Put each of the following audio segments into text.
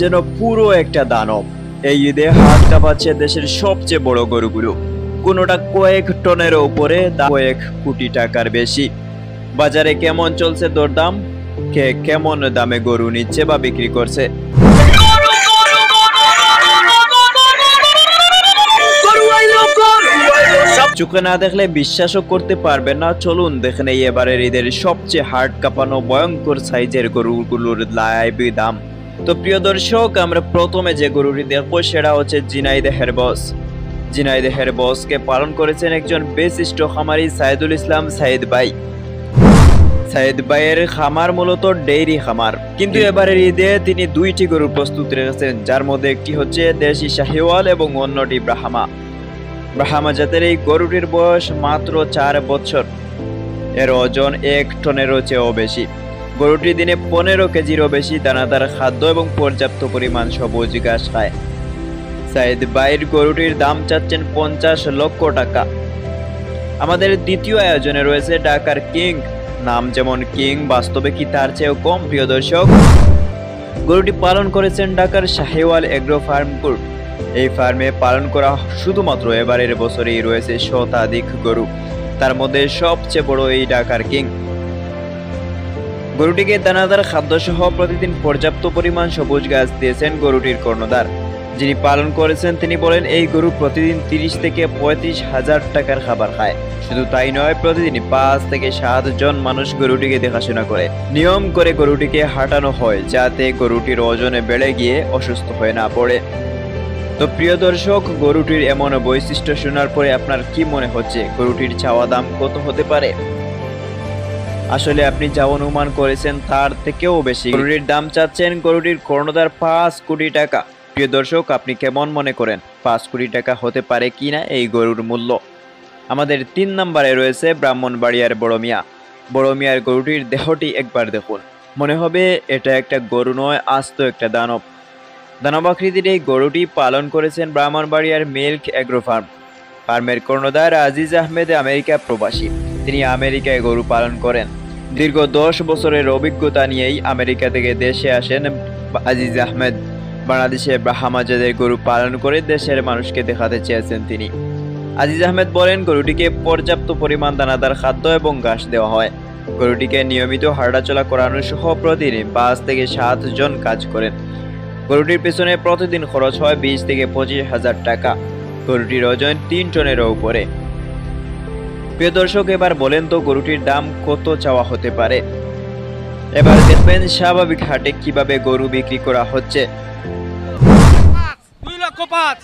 যেন পুরো একটা দানব। এই ঈদে হাট কাঁপাচ্ছে দেশের সবচেয়ে বড় গরুগুলো। কোনোটা কয়েক টনের উপরে, কয়েক কোটি টাকার বেশি। বাজারে কেমন চলছে দরদাম, কে কেমন দামে গরু নিচ্ছে বা বিক্রি করছে, চোখে না দেখলে বিশ্বাসও করতে পারবেন না। চলুন দেখে নেই এবারের ঈদের সবচেয়ে হার্ট কাঁপানো ভয়ঙ্কর সাইজের গরুগুলোর লাইভ দাম। তো প্রিয় দর্শক, আমরা প্রথমে যে গরুটি দেখবো সেটা হচ্ছে ঝিনাইদহের বস। ঝিনাইদহের বসকে পালন করেছেন একজন বিশিষ্ট খামারি সাইদুল ইসলাম সাইদ ভাই। সাইদ ভাইয়ের খামার মূলত ডেইরি খামার, কিন্তু এবারের ঈদে তিনি দুইটি গরু প্রস্তুত রেখেছেন, যার মধ্যে একটি হচ্ছে দেশি শাহিওয়াল এবং অন্যটি ব্রাহ্মা। ব্রাহ্মা জাতের এই গরুটির বয়স মাত্র 4 বছর। এর ওজন 1 টনেরও চেয়েও বেশি। গরুটি দিনে 15 কেজিরও বেশি দানাদার খাদ্য এবং পর্যাপ্ত পরিমাণ সবুজ ঘাস খায়। সাইদ ভাইয়ের গরুটির দাম চাচ্ছেন 50 লক্ষ টাকা। আমাদের দ্বিতীয় আয়োজনে রয়েছে ঢাকার কিং। নাম যেমন কিং, বাস্তবে কি তার চেয়েও কম প্রিয় দর্শক। গরুটি পালন করেছেন ঢাকার শাহিওয়াল এগ্রো ফার্ম গ্রুপ। এই ফার্মে পালন করা শুধুমাত্র এবারের বছরেই রয়েছে শতাধিক গরু, তার মধ্যে সবচেয়ে বড় এই ঢাকার কিং। গরুটিকে দানাদার খাদ্য সহ প্রতিদিন পর্যাপ্ত পরিমাণ সবুজ ঘাস দিয়েছেন গরুটির কর্ণধার, যিনি পালন করেছেন। তিনি বলেন এই গরু প্রতিদিন 30 থেকে 35 হাজার টাকার খাবার খায়। শুধু তাই নয়, প্রতিদিন 5 থেকে 7 জন মানুষ গরুটিকে দেখাশোনা করে। নিয়ম করে গরুটিকে হাঁটানো হয়, যাতে গরুটির ওজনে বেড়ে গিয়ে অসুস্থ হয়ে না পড়ে। তো প্রিয় দর্শক, গরুটির এমন বৈশিষ্ট্য শোনার পরে আপনার কি মনে হচ্ছে গরুটির চাওয়া দাম কত হতে পারে? আসলে আপনি যা অনুমান করেছেন তার থেকেও বেশি গরুটির দাম চাচ্ছেন গরুটির কর্ণধার 5 কোটি টাকা। প্রিয় দর্শক, আপনি কেমন মনে করেন 5 কোটি টাকা হতে পারে কিনা এই গরুর মূল্য? আমাদের 3 নম্বরে রয়েছে ব্রাহ্মণবাড়িয়ার বড় মিয়া। বড় মিয়ার গরুটির দেহটি একবার দেখুন, মনে হবে এটা একটা গরু নয়, আস্ত একটা দানব। দানবাকৃতির এই গরুটি পালন করেছেন ব্রাহ্মণবাড়িয়ার মিল্ক এগ্রো ফার্ম। ফার্মের কর্ণধার আজিজ আহমেদ আমেরিকা প্রবাসী। তিনি আমেরিকায় গরু পালন করেন। দীর্ঘ 10 বছরের অভিজ্ঞতা নিয়েই আমেরিকা থেকে দেশে আসেন আজিজ আহমেদ। বাংলাদেশে ব্রাহ্মা জাতের গরু পালন করে দেশের মানুষকে দেখাতে চেয়েছেন তিনি। আজিজ আহমেদ বলেন, গরুটিকে পর্যাপ্ত পরিমাণ দানাদার খাদ্য এবং ঘাস দেওয়া হয়। গরুটিকে নিয়মিত হাঁটাচলা করানো সহ প্রতিদিন 5 থেকে 7 জন কাজ করেন। গরুটির পেছনে প্রতিদিন খরচ হয় 20 থেকে 25 হাজার টাকা। গরুটির ওজন 3 টনেরও উপরে। প্রিয় দর্শক, এবার বলেন তো গরুটির দাম কত চাওয়া হতে পারে? এবার দেখবেন স্বাভাবিক হাটে কিভাবে গরু বিক্রি করা হচ্ছে। 2 লক্ষ 5।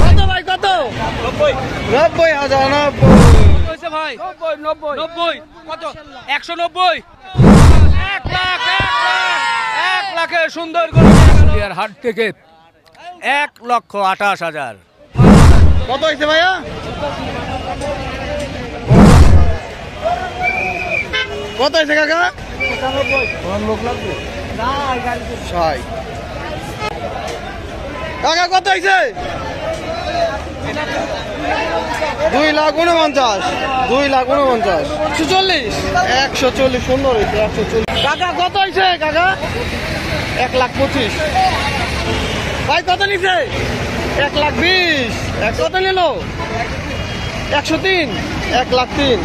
কত ভাই, কত? 90,000। কইছে ভাই 90 কত? 190। 1 লাখ 1 লাখে সুন্দর গরু আর হাট থেকে 1,28,000। কত হয়েছে ভাইয়া? কত হয়েছে কাকা? 60। কাকা কত হয়েছে? 2,49,000। 2,49,000। 140। 140 সুন্দর হয়েছে। 140। কাকা কত হয়েছে কাকা? 1,25,000। ভাই কত নিছে? 1,20,000। কত নিল? 103। 1,03,000।